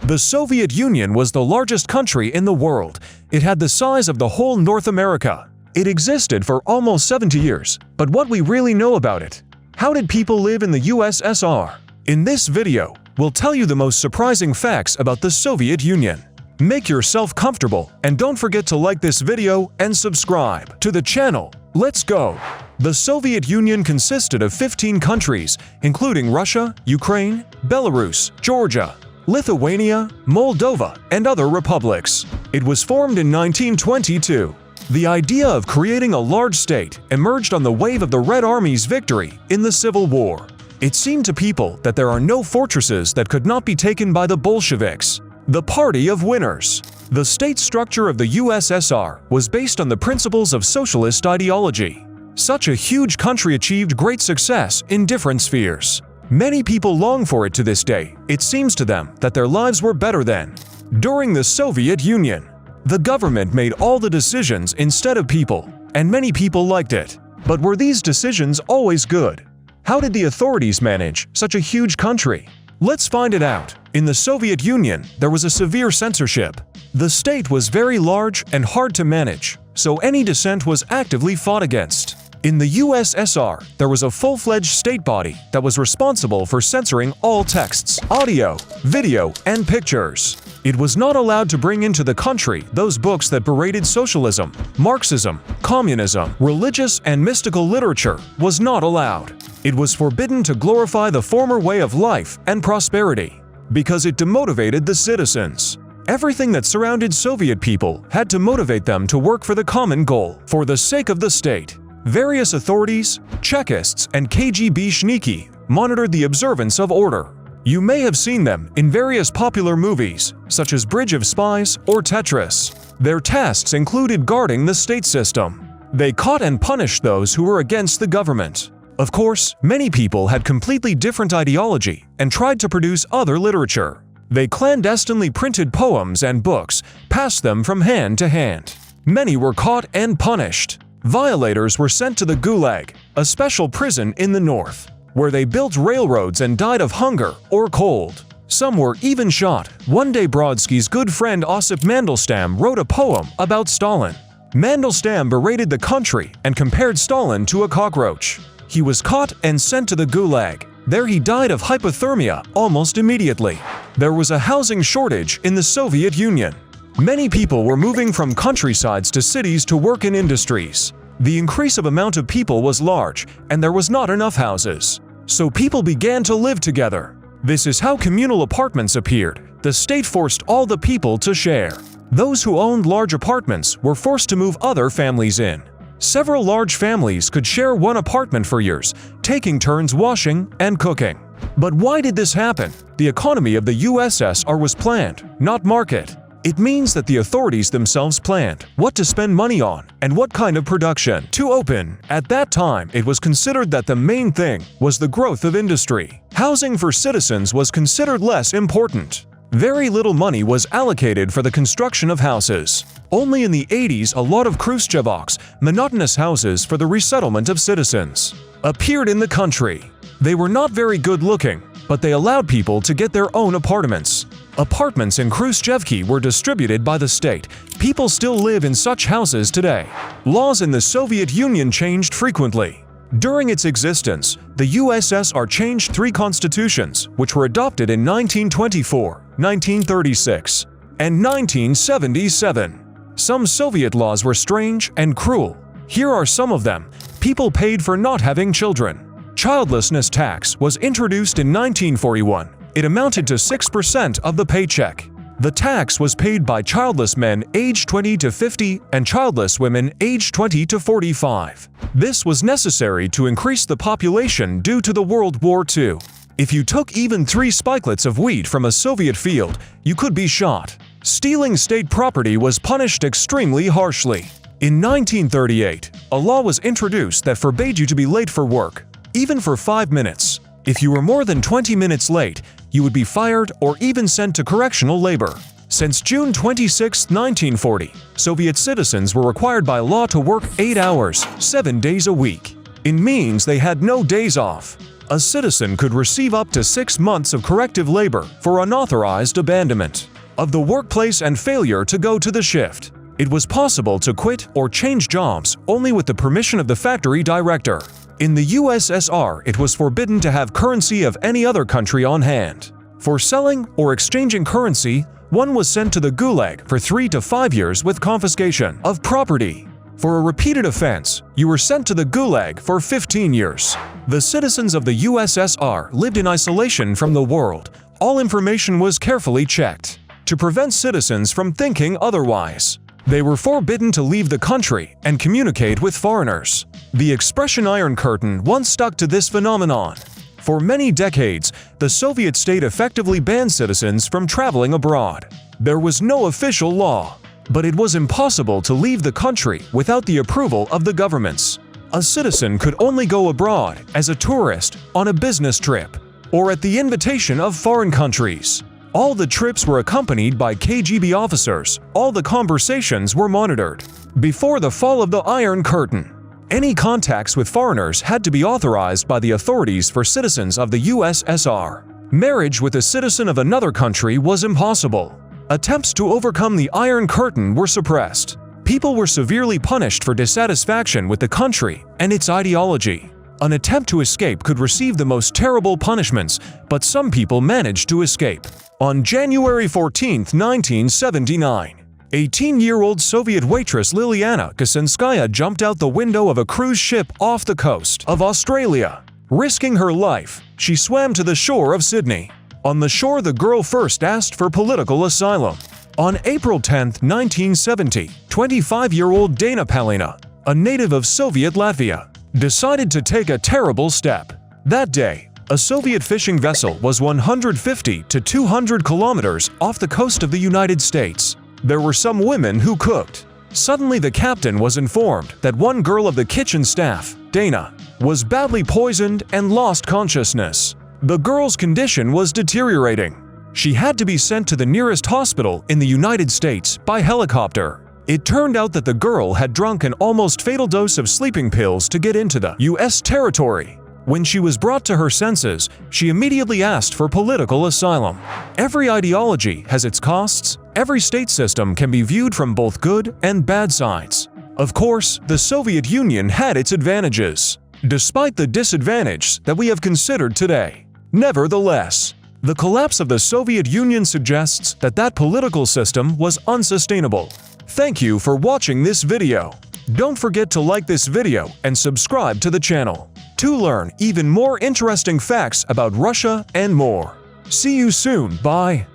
The Soviet Union was the largest country in the world. It had the size of the whole North America. It existed for almost 70 years, but what we really know about it? How did people live in the USSR? In this video, we'll tell you the most surprising facts about the Soviet Union. Make yourself comfortable and don't forget to like this video and subscribe to the channel. Let's go! The Soviet Union consisted of 15 countries, including Russia, Ukraine, Belarus, Georgia, Lithuania, Moldova, and other republics. It was formed in 1922. The idea of creating a large state emerged on the wave of the Red Army's victory in the Civil War. It seemed to people that there are no fortresses that could not be taken by the Bolsheviks, the party of winners. The state structure of the USSR was based on the principles of socialist ideology. Such a huge country achieved great success in different spheres. Many people long for it to this day. It seems to them that their lives were better then. During the Soviet Union, the government made all the decisions instead of people, and many people liked it. But were these decisions always good? How did the authorities manage such a huge country? Let's find it out. In the Soviet Union, there was a severe censorship. The state was very large and hard to manage, so any dissent was actively fought against. In the USSR, there was a full-fledged state body that was responsible for censoring all texts, audio, video, and pictures. It was not allowed to bring into the country those books that berated socialism, Marxism, communism, religious and mystical literature was not allowed. It was forbidden to glorify the former way of life and prosperity, because it demotivated the citizens. Everything that surrounded Soviet people had to motivate them to work for the common goal, for the sake of the state. Various authorities, Chekists, and KGB monitored the observance of order. You may have seen them in various popular movies, such as Bridge of Spies or Tetris. Their tasks included guarding the state system. They caught and punished those who were against the government. Of course, many people had completely different ideology and tried to produce other literature. They clandestinely printed poems and books, passed them from hand to hand. Many were caught and punished. Violators were sent to the Gulag, a special prison in the north, where they built railroads and died of hunger or cold. Some were even shot. One day Brodsky's good friend Osip Mandelstam wrote a poem about Stalin. Mandelstam berated the country and compared Stalin to a cockroach. He was caught and sent to the Gulag. There he died of hypothermia almost immediately. There was a housing shortage in the Soviet Union. Many people were moving from countrysides to cities to work in industries. The increase of amount of people was large, and there was not enough houses. So people began to live together. This is how communal apartments appeared. The state forced all the people to share. Those who owned large apartments were forced to move other families in. Several large families could share one apartment for years, taking turns washing and cooking. But why did this happen? The economy of the USSR was planned, not market. It means that the authorities themselves planned what to spend money on and what kind of production to open. At that time, it was considered that the main thing was the growth of industry. Housing for citizens was considered less important. Very little money was allocated for the construction of houses. Only in the 80s a lot of Khrushchevok's monotonous houses for the resettlement of citizens appeared in the country. They were not very good looking, but they allowed people to get their own apartments. Apartments in Khrushchevki were distributed by the state. People still live in such houses today. Laws in the Soviet Union changed frequently. During its existence, the USSR changed 3 constitutions, which were adopted in 1924, 1936, and 1977. Some Soviet laws were strange and cruel. Here are some of them. People paid for not having children. Childlessness tax was introduced in 1941. It amounted to 6% of the paycheck. The tax was paid by childless men aged 20 to 50 and childless women aged 20 to 45. This was necessary to increase the population due to the World War II. If you took even 3 spikelets of wheat from a Soviet field, you could be shot. Stealing state property was punished extremely harshly. In 1938, a law was introduced that forbade you to be late for work, even for 5 minutes. If you were more than 20 minutes late, you would be fired or even sent to correctional labor. Since June 26, 1940, Soviet citizens were required by law to work 8 hours, 7 days a week. It means they had no days off. A citizen could receive up to 6 months of corrective labor for unauthorized abandonment of the workplace and failure to go to the shift. It was possible to quit or change jobs only with the permission of the factory director. In the USSR, it was forbidden to have currency of any other country on hand. For selling or exchanging currency, one was sent to the Gulag for 3 to 5 years with confiscation of property. For a repeated offense, you were sent to the Gulag for 15 years. The citizens of the USSR lived in isolation from the world. All information was carefully checked to prevent citizens from thinking otherwise. They were forbidden to leave the country and communicate with foreigners. The expression Iron Curtain once stuck to this phenomenon. For many decades, the Soviet state effectively banned citizens from traveling abroad. There was no official law, but it was impossible to leave the country without the approval of the governments. A citizen could only go abroad as a tourist, on a business trip, or at the invitation of foreign countries. All the trips were accompanied by KGB officers. All the conversations were monitored. Before the fall of the Iron Curtain, any contacts with foreigners had to be authorized by the authorities for citizens of the USSR. Marriage with a citizen of another country was impossible. Attempts to overcome the Iron Curtain were suppressed. People were severely punished for dissatisfaction with the country and its ideology. An attempt to escape could receive the most terrible punishments, but some people managed to escape. On January 14, 1979, 18-year-old Soviet waitress Liliana Kasinskaya jumped out the window of a cruise ship off the coast of Australia. Risking her life, she swam to the shore of Sydney. On the shore, the girl first asked for political asylum. On April 10, 1970, 25-year-old Dana Palina, a native of Soviet Latvia, decided to take a terrible step. That day, a Soviet fishing vessel was 150 to 200 kilometers off the coast of the United States. There were some women who cooked. Suddenly, the captain was informed that one girl of the kitchen staff, Dana, was badly poisoned and lost consciousness. The girl's condition was deteriorating. She had to be sent to the nearest hospital in the United States by helicopter. It turned out that the girl had drunk an almost fatal dose of sleeping pills to get into the U.S. territory. When she was brought to her senses, she immediately asked for political asylum. Every ideology has its costs. Every state system can be viewed from both good and bad sides. Of course, the Soviet Union had its advantages, despite the disadvantage that we have considered today. Nevertheless, the collapse of the Soviet Union suggests that that political system was unsustainable. Thank you for watching this video. Don't forget to like this video and subscribe to the channel to learn even more interesting facts about Russia and more. See you soon. Bye.